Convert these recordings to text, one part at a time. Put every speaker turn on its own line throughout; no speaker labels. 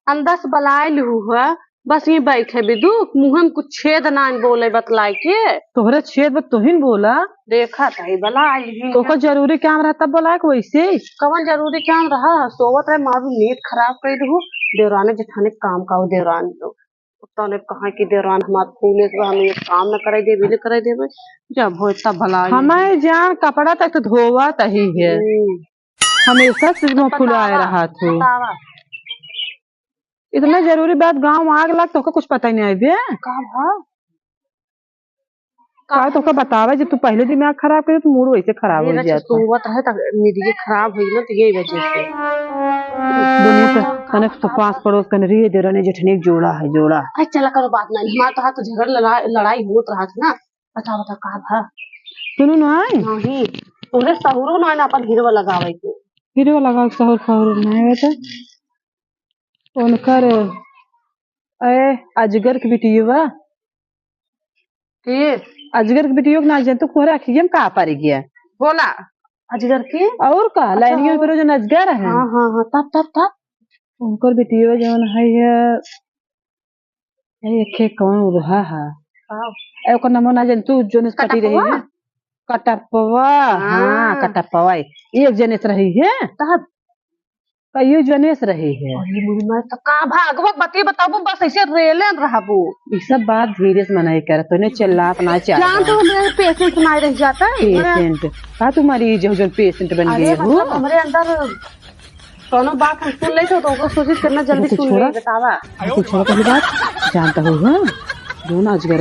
अंदर से बलाए लू है। बस ये बैठे बिदु मुंह में कुछ छेद ना बोले बतलाए के।
तोहरे छेद में तुहिन बोला
देखा था बला आई
तो जरूरी काम रहता बोला कि वैसे
कवन जरूरी काम रहा सोवत रहे मारू नींद खराब कर दू देवराने जेठाने काम का देवरान दो तने कहा कि देवरान हमार फूले से हम ये काम न करे देबे न करे देबे जब हो तब भला
हमारे जान कपड़ा तक तो धोवा तही है हमेशा सिर में फुलाए रहा था। इतना जरूरी बात गांव में आग लग तो कुछ पता ही नहीं आई बे का तो का बतावा जब तू पहले दिमाग खराब करे तो मूड वैसे खराब हो जाता
सोवत रहे त निदिए खराब हुई ना तो यही वजह से
दुनिया से कनेक्ट तो पास पड़ोस कने रे दे रने जेठने जोड़ा है जोड़ा
आई चला करो बात नहीं हमारा तो हाथ झगड़ लड़ाई होत रहा था ना बता बता का था
सुनो नहीं
नहीं तोरे सहुरो ना अपन हीरो लगावे के
हीरो लगा सहर सहर नहीं बेटा उनकर अजगर की बिटिया अजगर की बिटिया ना जन तो कोहरा अखियम का पार गया
बोला अजगर की
और का लाइनियों पर जो अजगर है
हां हां हां तब
उनकर बिटिया जवन है ये के कौन रहा है ए ओकर नाम ना जन तू जोनेस पटी रही है कटपवा हां कटपवा एक जनेस रही है तब कई जनेस रही है
मैं तो का भागवत बती बताबो बस ऐसे रेले रहबो
ये सब बात धीरे से मनाई कर तो ने चिल्लात ना चाहिए
जान तो मेरे पेशेंट सुनाई रह जाता है
पेशेंट का तू मरीज हो जो पेशेंट बन गई हो
हमरे अंदर कोनो बात हम सुन ले तो कोशिश करना जल्दी सुन ले बतावा
तू छोड़ पहली बात जानता हो हां दोनों अजगर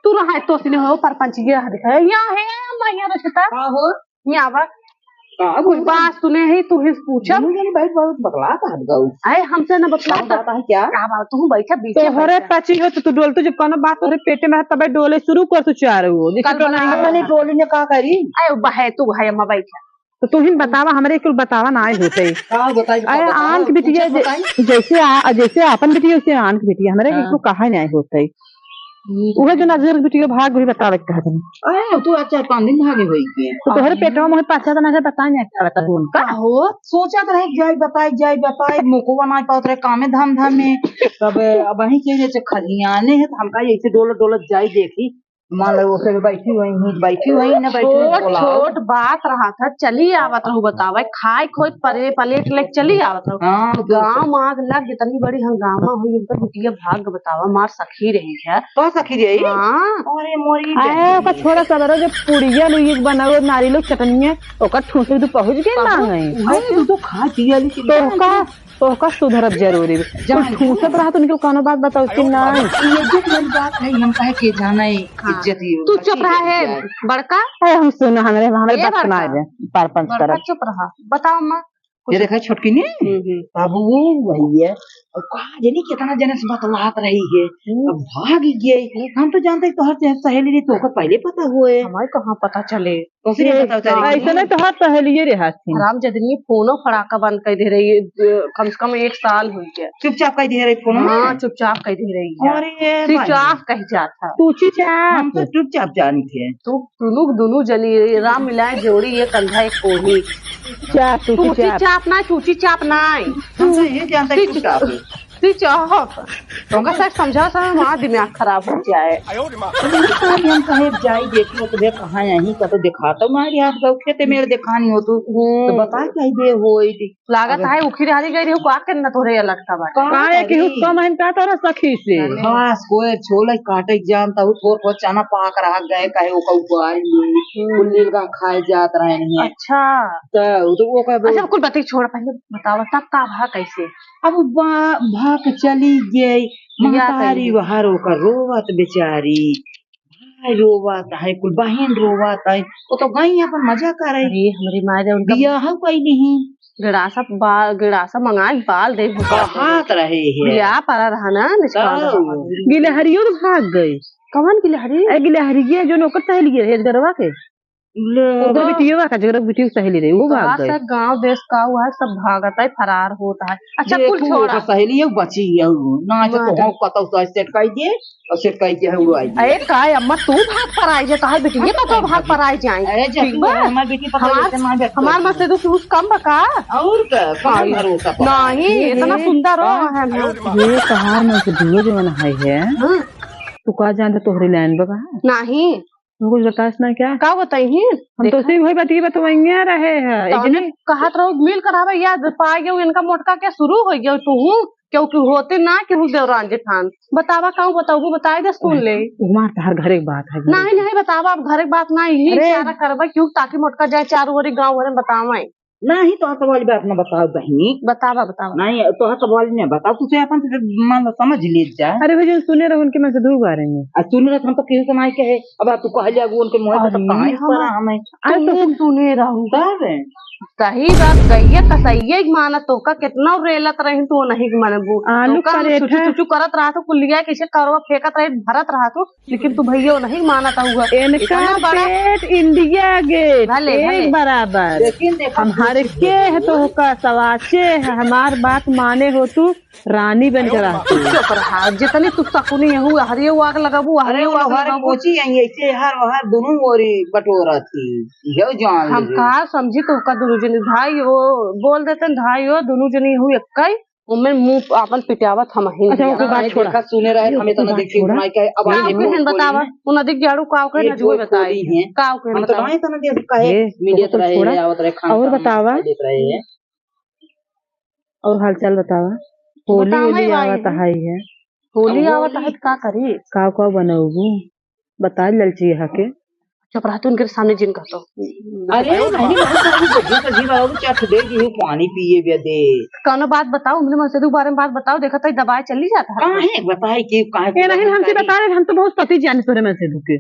तू रहा तो सिने हो परपंच ये दिखा यहां है मैया रखता हां हो यहां बा कुछ बात सुने ही तू ही पूछा
मुझे बैठ बहुत बकला का गऊ
अरे हमसे ना बतलाता है क्या बात तू बैठा बीच
तो हरे पची हो तो तू डोल तो जब कोनो बात तोरे पेटे में तब डोले शुरू कर तू चार वो देखो तो नहीं डोली ने का करी
अरे बहे तू भाई अम्मा बैठा
तो तू ही बतावा हमरे कुल बतावा ना होते
का बताई
अरे आन की बिटिया जैसे अपन बिटिया वैसे आन की बिटिया हमरे को कहा नहीं होते उहे जो नजर बिटिया भाग वही बतावे कहत नहीं
अरे तू अच्छा 5 दिन भागे होई के
तो तोहरे पेटवा में पाछा तो ना बता नहीं क्या बता तू
का हो सोचा तो रहे जाय बताई मुको बना पात रहे कामे धाम में तब अब वही के खलियाने है हमका ऐसे डोलत जाई देखी मान लो उसे बैठी हुई ना छोट बात रहा था चली आवत रहू बतावे खाए खोई परे प्लेट लेके चली आवत रहू गांव माग लग जितनी बड़ी हंगामा हुई उनका बिटिया भाग बतावा मार सखी रही है तो सखी रही हां अरे मोरी
का छोरा सदरो जो पुड़िया लुई बनाओ नारी लोग चटनिया ओकर ठूसे तो पहुंच गए ना है
तू तो खा पिया ली
तो का सुधरब जरूरी जब ठूसे पर तो उनके कोनो बात बताओ कि ना
इज्जत वाली बात है हम कहे के जाना है इज्जत ही तू चुप रहा है बड़का
है हम सुन हमारे बात सुना दे परपंच कर
चुप रहा बताओ अम्मा
ये देखा छोटकी ने
बाबू वही है और कहा जनी कितना जने से बतलात रही है अब भाग गई हम तो जानते तो हर सहेली ने तो पहले पता हुए हमारे कहाँ पता चले
ऐसे नहीं तो हर सहेली रहा
राम जदनी फोनो फड़ाका बंद कर दे रही है कम से कम 1 साल हुई है
चुपचाप कह दे रही फोन
हाँ चुपचाप कह दे रही है चुपचाप कह जाता
तू चुपचाप
हम तो चुपचाप जानी थे तू दोनों जनी राम मिलाए जोड़ी एक कंधा एक कोढ़ी चुपचाप ना चूची चाप ना
ये जानता है चुपचाप
तुमका सच समझा सा वहाँ दिमाग खराब हो जाए
हम कहे जाई देखो तो देख कहाँ यहीं का तो दिखाता हूँ हमारे यहाँ गौ खेते मेरे दिखानी हो तो बता क्या दे हो
लागत है उखी हारी गई रही का के न तोरे अलग था
काहे कि उसका मन का तोरा सखी से
बस कोई छोले काटे जानता हूँ थोड़ बहुत चना पाक रहा गए कहे ओका उबारी कुल्ली का खाए जात रहे नहीं अच्छा तो वो का अच्छा कुल बातें छोड़ पहले बताओ तब का भा कैसे
अब भाग चली गई महतारी बाहर होकर रोवत बेचारी भाई रोवत है कुल बहन रोवत है वो तो गई अपन मजा कर रही
हमारी माँ
बियाह कोई नहीं
गिड़ासा मंगाई बाल दे
हाथ रहे हैं
बियाह पड़ा रहा ना
गिलहरियों तो भाग गई
कौन गिलहरी
गिलहरी जो नौकर सहेली है गरवा के ओकर बिटिया का जगह बिटिया सहेली रही वो भाग गई।
गांव देश का हुआ है सब भागता है फरार होता है। अच्छा कुल छोड़ा
सहेली है बची है ना तो हम कतौ से सेट कर दिए और सेट कर के है वो आई।
अरे काय अम्मा तू भाग पर आई जे काहे बेटी तो भाग पर आई जाए।
अरे जब हमार बेटी पता
हमार मत से तो कम बका
और का भरोसा
नहीं इतना सुंदर हो है
ये कहार में से दुए जो बना है तू का जान तोहरी लाइन बगा
नहीं
कुछ बतास ना क्या
का बताई
हम तो सिर्फ वही बतिए बतवाइए रहे हैं
इतने कहत रहो मिल कर आवे याद पा गयो इनका मोटका क्या शुरू हो गयो तू क्योंकि होते ना केहू देवरान जेठान बतावा कहूँ बताऊ बताए दे सुन ले
तुम्हार हर घर एक बात है
नहीं नहीं बतावा अब घर एक बात ना यही इशारा करवा क्यों ताकि मोटका जाए चारों ओर गाँव भरे बतावा
नहीं तो हर वाली बात ना बताओ बहनी
बतावा बतावा
नहीं तो हर वाली नहीं बताओ तुझे अपन मान लो समझ ले जा।
अरे भैया सुने रहो उनके में से दो बार हैं
सुन रहे हम तो किसी से नहीं कहे अब तू कह लिया उनके मुंह पे तो कहां पर हमें
अरे तो सुने रहूं
तब
सही बात गई कसैये माना तो का कितना रेलत रही तू नहीं मनबू
आलू
चुचू करत रहा तो कुलिया कैसे करवा फेंकत रहे भरत रहा तो लेकिन तू भैया नहीं माना हुआ
इनका पेट इंडिया गेट एक बराबर हमारे के है तो का सवाचे है हमार बात माने हो तू रानी बनकर आती
चुप रहा जितनी तू सकुनी हूँ हरिये आग लगाबू हरिये आग
पहुंची ऐसे हर दोनों ओरी बटोरा थी ये जान
हम का समझी तो का दोनों जनी भाई वो बोल देते भाई हो दोनों जनी हूँ इक्कई उम्र मुंह अपन पिटावत हम ही।
अच्छा वो बात छोड़ा
सुने रहे हमें तो नदी की सुनाई के अब
आके बतावा वो नदी जाड़ू काव के न जुए बताई काव के
हम तो नहीं तो नदी कहे मीडिया रहे आवत रहे खाना
और बतावा
देख रहे हैं
और हालचाल बतावा होली आवत है
होली आवत है का करी
का बनाऊबू बता ललची है के
चुप रहा उनके सामने जिन कहतो
अरे पानी पिए दे
कौनो बात बताओ हमने मसदू बारे में बात बताओ देखा तो दवाई चली जाता
है बताए कि
नहीं हमसे बता रहे हम तो बहुत पति जाने तोरे में से दुखे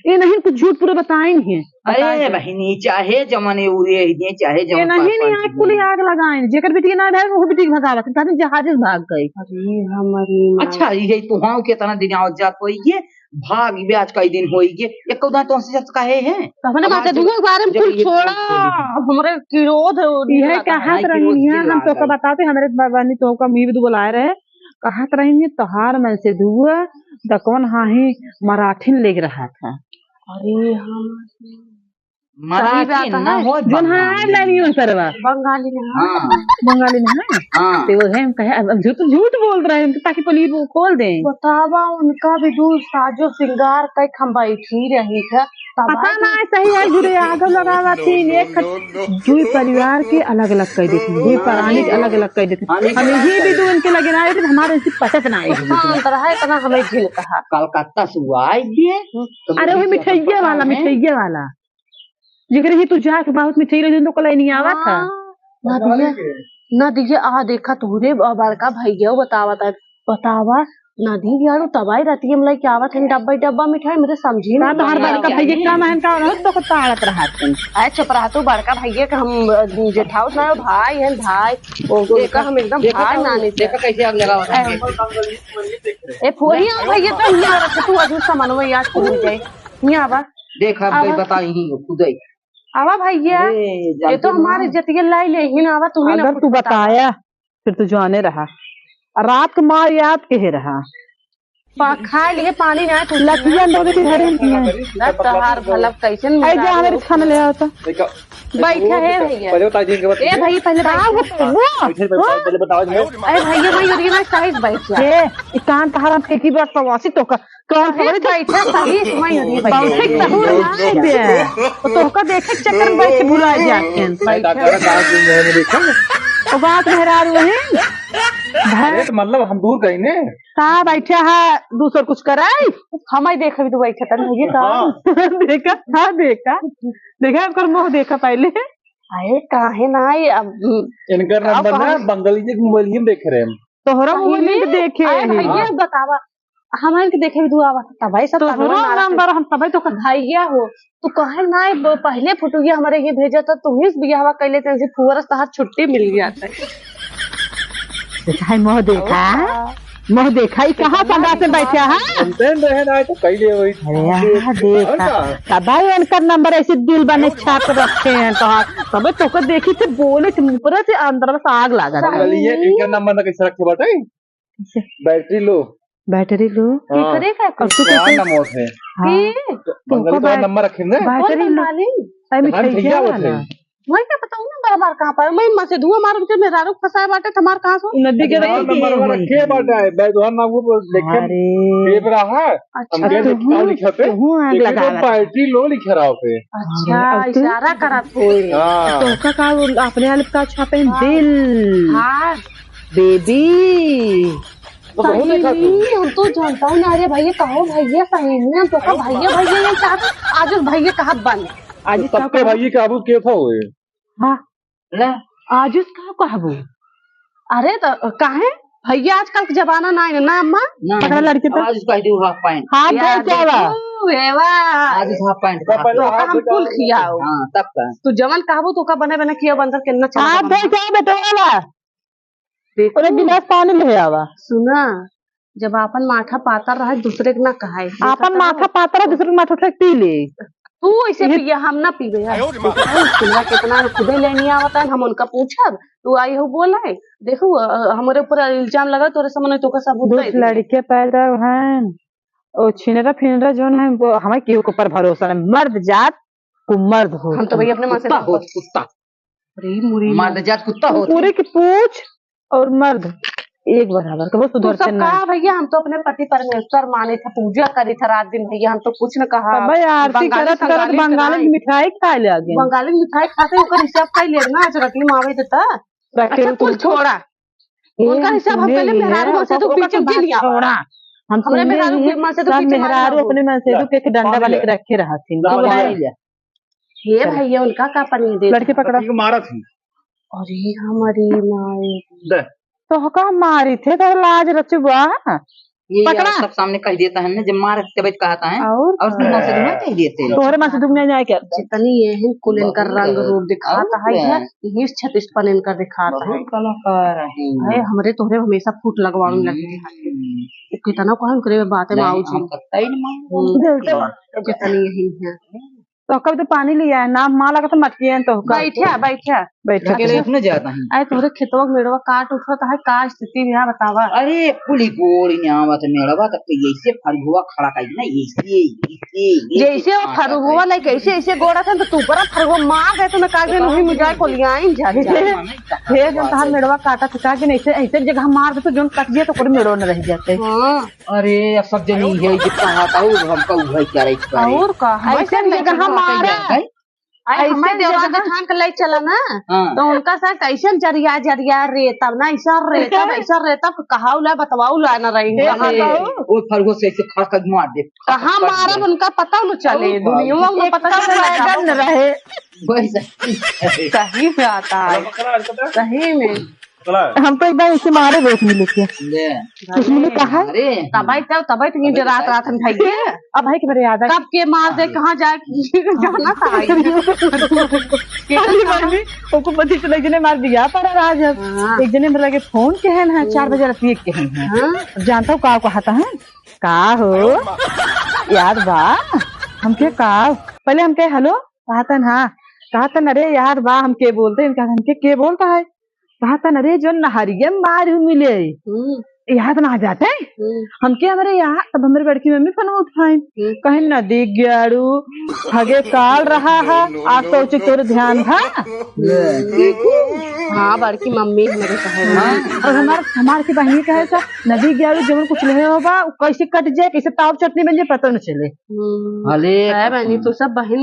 ये नहीं कुछ झूठ पूरे बताए नहीं
अरे बहनी चाहे जमाने उड़े चाहे
नहीं आग कुली आग लगाए जेकर बेटी ना भाग वो बेटी भगावत कहते जहाज भाग गई।
अरे हमारी
अच्छा ये तो हाँ के तना दिन आवत जात होई के भाग ब्याज कई दिन होई के एक कौदा तो से कहे हैं
हमने बात दुनिया के बारे में कुछ छोड़ा हमरे विरोध
ये कहत रही है हम तो का बताते हमारे बाबानी तो का मी भी बुलाए रहे कहत रही है तोहार में से दुआ दकवन हाही मराठीन लेग रहा था।
अरे हम
मराठी ना हो
जोन हां लानियो सरवा
बंगाली में
हां
बंगाली में है
हां
तो वो हम कहे अब झूठ बोल रहे हैं ताकि पनीर वो खोल दें।
बतावा उनका भी दूर साजो श्रृंगार कई खंबाई थी रही था
पता ना सही है जुड़े आगे लगावा तीन एक दुई परिवार के अलग अलग कर देते दुई प्राणी के अलग अलग कर देते हम ये भी दो इनके लगे ना थे हमारे से पसंद ना आई
हां तरह है इतना हमें झिल कहा
कलकत्ता से आई दिए
अरे वो मिठाइया वाला जिगर ही तू जाके बहुत मिठाई रही तो कल नहीं आवा था
ना दिए आ देखा तूने बड़का भैया बतावा नदी यारो तबाही रहती है मतलब क्या आवत है डब्बा मिठाई मेरे समझी ना
तो हर बड़का भैया का महन का तो को ताड़त रहा तुम
अरे चुप रहा तू बड़का भैया का हम जेठाऊ ना भाई है भाई देखा हम एकदम भाई नानी
देखा कैसे आग लगा हुआ है
ए फोड़ी भैया तो यहां रख तू अजू सामान में याद छूट जाए यहां बा
देखा भाई बता ही खुद ही
आवा भैया ये तो हमारी इज्जत लाई ले ही ना आवा तू ही
अगर तू बताया फिर तू जाने रहा रात को मार याद के रहा
खाए लिए पानी ना तू
लकिया लोग भी हरे
ना तहार भला कैसे
ऐ जा हमारे खाना ले आता
बैठा है भैया
पहले बता दीजिए
ए भैया पहले
पहले बताओ
अरे भैया भाई उधर ना साइज बैठ जा
ए कान तहारा के की बात प्रवासी तो का कौन
है बैठा सही समय उधर
बहुत सहूर ना बे तो का देखे चक्कर में बैठ भुला जाके
डॉक्टर का मैंने देखा
तो बात मेहरा रहे
तो मतलब हम दूर गई ने
का बैठा है दूसर कुछ कराई
हमारे देखा भी तो बैठा था भैया का
देखा हाँ देखा कर मुंह देखा पहले
अरे काहे ना अब
इनका नंबर ना बंगाली के मोबाइल में देख रहे हैं
तोहरा मोबाइल में देखे
भैया बतावा हमारे के देखे भी दुआ था भाई सब
नंबर हम तब तो
भैया हो तो कहे ना पहले फोटो हमारे ये भेजा था तुम ही बियाह कैले फुअर छुट्टी मिल गया था
मोह देखा मोह देखा ही कहाँ संगात में बैठे है।
कंटेंट रहे ना तो कई ले वही
अरे यहाँ देखा भाई उनका नंबर ऐसे दिल बने छाप रखे हैं तब तो को देखी थे बोले थे ऊपर से अंदर से आग लगा था।
मंगलिए इनका नंबर ना कैसे रखे बाटे बैटरी लो
बैटरी लो
करे का
अब तू
क्या
कैसे
नंबर है मंगली तो नंबर रखे ना
बैटरी लो भाई मिठाई क्या वाला
मैं क्या बताऊं ना बराबर कहाँ पर मैं मां से धुआं मारू के मेरा रुक फंसाए बाटे तुम्हार कहाँ सो
नदी के
नंबर रखे बाटे बैदवान ना वो देखे पेपर रहा हमके लिखा लिखा पे
आग लगा
बैटरी लो लिखा रहा पे
अच्छा इशारा करा थे
हां
तो का अपने अलग का छापे दिल
हाँ
बेबी
तो बहुत देखा तू
हम तो जानता हूँ ना। अरे भैया कहो भैया सही में तो का भैया भैया ये चाहते आज भैया कहा बंद
आज
सबके भाई काबू के था हुए
हाँ आज उसका कहबो
अरे तो काहे भैया आजकल के जमाना ना है ना अम्मा
पकड़ा लड़के तो
आज कह दू हाफ पैंट
हाथ दे क्या बा
वेवा
आज हाफ पैंट
तो का हम कुल खियाओ
हां तब का
तू जमन कहबो तो का बने बने खिया बंदर के न चला
हाथ दे क्या बेटा वाला और गिलास पानी ले आवा
सुना जब अपन माथा पातर रहा दूसरे के ना कहाई
अपन माथा पातरा दूसरे के माथा उठा के पी ले
तू ऐसे पिया हम ना पीबे सुनवा कितना खुदे लेनी आवता है हम उनका पूछब तू आई हो बोला है देखो हमारे ऊपर इल्जाम लगा तोरे सामने तो का सबूत
दो लड़के पैदा हैं ओ छिनरा फिनरा जोन है वो हमें केहू के ऊपर भरोसा नहीं मर्द जात को मर्द हो
हम तो भैया अपने मां से
कुत्ता
अरे मुरी
मर्द जात कुत्ता हो
पूरे की पूछ और मर्द एक बराबर का वो
तू
सुधर
सब कहा भैया हम तो अपने पति परमेश्वर माने थे पूजा करी था रात दिन भैया हम तो कुछ न कहा
भाई आरती करत करत बंगाली की मिठाई खा ले आगे
बंगाली की मिठाई खाते ओकर हिसाब खाई ले ना आज रखली मावे देता अच्छा तू छोड़ा उनका हिसाब हम पहले मेहरारू से तो पीछे गिर लिया
छोड़ा हम
हमरे मेहरारू के मां से तो पीछे
मेहरारू अपने मन से तो के डंडा वाले के रखे रहा थी
ये भैया उनका का पनीर दे
लड़के पकड़ा
मारा थी
अरे हमारी माए
तो का मारी थे तो लाज रचुआ
ये
पकड़ा।
सब सामने कह देता है ना जब मार तबियत कहता है
और
और तुम से दुनिया कह देते हैं
तोहरे मन से दुनिया जाए क्या
जितनी ये है कुल इनका रंग रूप दिखाता है ये 36 पन इनका दिखाता है
कलाकार है
अरे हमरे तोहरे हमेशा फूट लगवाने लगे कितना को हम करे बातें माऊ जी जितनी यही है
तो कब तो पानी लिया है नाम माँ लगा तो मटकी है तो
बैठा
देखने जाता है
अरे तोहरे खेतवा मेड़वा काट उठता है का स्थिति है बतावा
अरे पुली गोड़ी न्यावत मेड़वा तक तो ऐसे फरगुआ खड़ा कर ना ऐसे
जैसे वो फरगुआ लाइक ऐसे ऐसे गोड़ा था तो तू पर फरगुआ मार दे तो ना कागे नहीं मिजाए को लियाइन जा हे जन तहार मेड़वा काटा था कागे ऐसे ऐसे जगह मार दे तो जोन कट दिया तो कोई मेड़ो न रह जाते
अरे सब जनी है जितना हाथ आओ हमका उहे क्या रही
और का
ऐसे जगह मारा
हमारे देवरा जेठान के ले चला ना तो उनका साथ कैसे जरिया जरिया रेता ना ऐसा रेता कहाऊ ला बतावाऊ ला ना रही
वो फरगो से ऐसे खड़ा कर मार दे
कहाँ मारब उनका पता न चले दुनिया में पता न रहे सही में आता है सही में
हम तो एकदम इसे मारे देख मिले थे उसने कहा
तबाई तो ये रात रात हम खाइए
अब भाई के मेरे याद है
कब के मार दे कहाँ जाए जाना था
उनको पति चले जने मार दिया पर आज एक जने मेरे लगे फोन के है ना 4 बजे रात के हैं जानता हूँ का कहता है का हो याद बा हम के का पहले हम के हेलो कहता हाँ कहता अरे यार बा हम के बोलते हैं हम के बोलता है कहता अरे जो नहरिया मारू मिले यहाँ तो ना जाते हमके हमारे यहाँ तब हमारे बड़की मम्मी फोन उठाए कहीं नदी ग्यारू हगे काल रहा है आज तो उचित तोर ध्यान था
हाँ बड़की मम्मी मेरे कहे
और हमारे की बहनी कहे था नदी ग्यारू जब कुछ नहीं होगा कैसे कट जाए कैसे ताव चटनी बन जाए पता न चले
बहनी तो सब बहन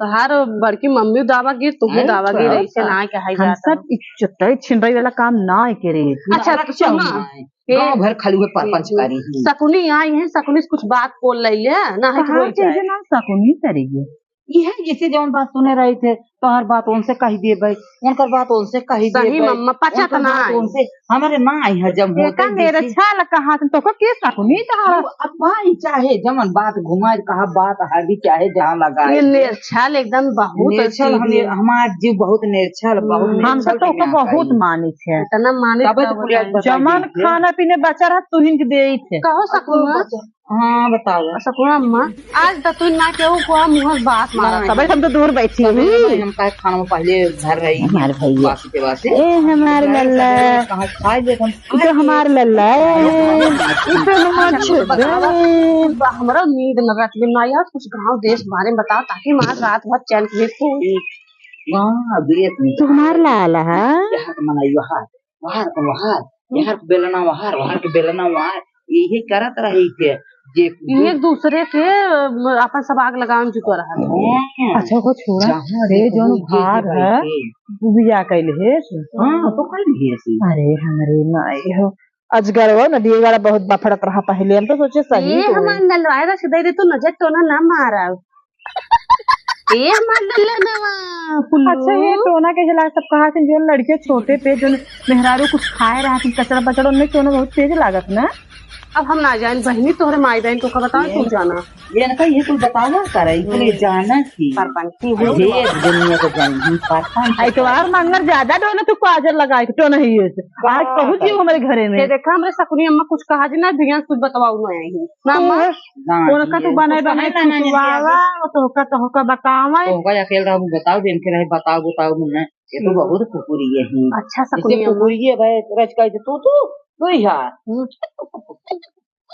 तोहार बड़की मम्मी दावा गिर तुम्हें दावा गिर ऐसे ना कहा जाता
सब चटाई छिंडाई वाला काम ना करे
अच्छा
गाँव भर खाली हुए परपंच करी
शकुनी आई है शकुनी से कुछ बात बोल रही है ना है
शकुनी करेगी
ये है जैसे जौन बात सुने रहे थे तोहर बात उनसे कही दे भाई, उनकर बात उनसे कही दे
सही मम्मा पचत ना
उनसे हमारे ना आई हजम होते
मेरे छाल कहा तो को के सकुनी तहार
अब भाई चाहे जमन बात घुमाए कहा बात हाडी चाहे जहाँ लगाए
ये निर्छल एकदम बहुत
निर्छल
अच्छी
हमार जीव बहुत निर्छल बहुत
हम तो बहुत मानी थे
इतना माने
तबे तो पुलिया बताई
जमन
थी।
खाना पीने बचा रहा तू हिंक दे थे
कहो सकुना
हाँ बताओ
सकुना अम्मा आज तो तू ना केहू को मुंह बात मारा
तब हम तो दूर बैठी हुई
हम का खाना में पहले घर रही
हमारे भैया
बासी के वासी
ए हमारे लल्ला
कहाँ खाए ले हम
तो हमारे लल्ला
हमारा नींद न रख ना यार कुछ गांव देश बारे में बताओ ताकि माँ रात भर चैन के सोई
हाँ देख नहीं
तू हमारे लाला है
यहाँ के मनाई वहार यहाँ के बेलना वहार के बेलना वहार यही करत रही के जे
एक दूसरे के अपन सब आग लगावन जुटो रहा
अच्छा को छोड़ा रे जोन भार है बिया कैले है
हाँ तो कल भी ऐसी
अरे हमारे माई हो अजगर वो नदी वाला बहुत बफड़त रहा पहले हम तो सोचे सही
ये हमार नलवाए रख दे रे तो नजर तो ना मारा ये हमार नलवा पुल्लू
अच्छा ये टोना के खिलाफ सब कहा थे जो लड़के छोटे पे जो मेहरारू कुछ खाए रहा थे कचरा बचड़ा उनमें टोना बहुत तेज लागत ना
अब हम ना जान बहनी तोहरे माई बहन तो का बताओ तू जाना
ये ना ये कुछ बतावा करे इसलिए जाना थी
सरपंची
ये दुनिया को जानी पाता
आई तो यार मंगर ज्यादा डोना तू काजल लगाए के टोना ही है आज पहुंची हमारे घरे में
ये देखा हमरे सकुनी अम्मा कुछ कहा जी ना भियान कुछ बताओ ना आई ना अम्मा
टोना का तू बनाए वावा तो का बतावा
होगा अकेले रहो बताओ दिन के रहे बताओ मुन्ना ये तो बहुत कुकुरी है
अच्छा
इससे
सकुनी अम्मा
कुकुरी है भाई रच का तू यार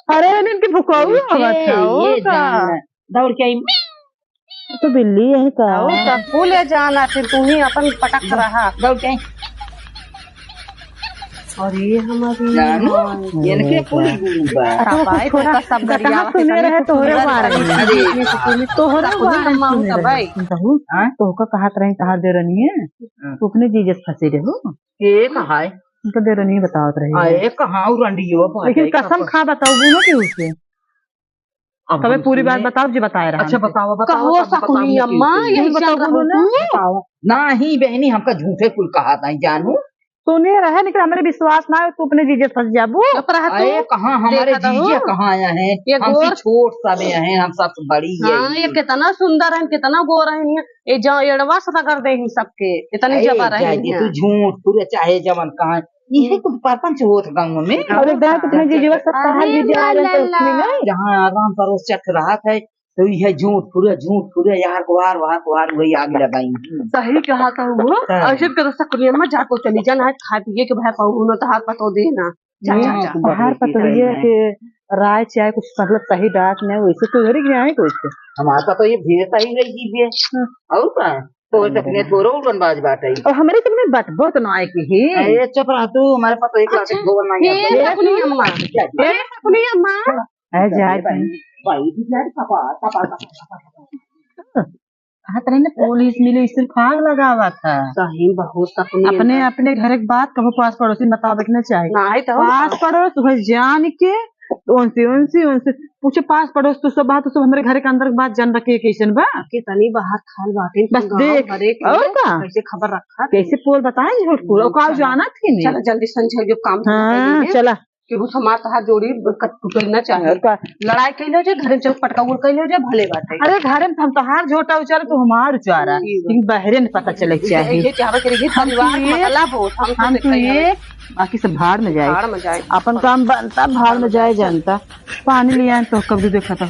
अरे इनके भुकाऊ
ये जान दौड़ के आई
तो बिल्ली यही का
सबको ले जाना फिर तू ही अपन पटक रहा
दौड़ के आई
और ये हमारी
जानो इनके पुलिस गुरुबा
भाई तो का सब गरिया
सुने रहे तोहरे बारे में
अरे
तोहरे
अम्मा का भाई
हां तो का कहात रही कहा दे रही है तू अपने जीजस फंसे रहो
ये कहा है
उनका दे रही बतावत रही
अरे कहाँ रंडियो
लेकिन कसम खा बताओ ना कि उसे तबे पूरी बात बताओ जो बताया रहा
अच्छा बताओ
कहो सकुनी अम्मा यही बताओ
बताओ ना ही बहनी हमका झूठे कुल कहा था जानू
सुने रहे लेकिन हमारे विश्वास ना तू अपने जीजे फंस जाबू
अरे कहाँ हमारे जीजे कहाँ आया है हमसे छोट सब हैं हम सबसे बड़ी है
हाँ ये कितना सुंदर है कितना गोर है ये जो एड़वा सता कर दे सबके इतनी जबा रही
तू झूठ पूरे चाहे जमन कहाँ ये कुछ परपंच होत गाँव में
और एक दांत अपने जीजे
जहाँ आराम परोस चट रहा था तो यह झूठ पूरे यार वार वही आग लगाई
सही कहा था वो ऐसे कर सकुनी अम्मा जाको चली जाना है खा पिए के भाई पाऊ न तो हाथ पतो देना
बाहर पतो ये कि राय चाहे कुछ मतलब सही डाक नहीं वैसे तो घर गया है कुछ
हमारा तो ये भीड़ सही रही चीज और का तो अपने थोरो बनबाज बाटे
और हमारे तुमने बात बहुत नाय की ही
अरे चुप रह तू हमारे पास तो एक लाख गोबर नहीं है
ये सकुनी अम्मा
है जाए
भाई यार पापा
हाथ रहे पुलिस मिली सिर्फ आग लगावा था
सही बहुत सकुनी
अपने अपने घर के बात कहो पास पड़ोसी मुताबिक न चाहिए
नहीं तो
पास पड़ोस वह जान के उनसे पूछे पास पड़ोस तो सब बात तो सब हमारे घर के अंदर बात जान रखे कैसन बा
कितनी बाहर खाल बातें
बस देख और का
कैसे खबर रखा
कैसे पोल बताए झूठ पूरा का जाना थी नहीं
चलो जल्दी संझल जो काम
हाँ चला
कि वो हमार तहार जोड़ी टूटना चाहिए लड़ाई कैले जे घर चल पटका उड़ कैले जे भले बात है
अरे घर में हम तोहार झोटा उचार तो हमार उचारा लेकिन बहरे न पता चले चाहिए
ये चाहवे करेगी परिवार मतलब हो
हम तो ये बाकी सब भाड़ में जाए
भाड़ में जाए
अपन काम बनता भाड़ में जाए जनता पानी लिया तो कब देखा था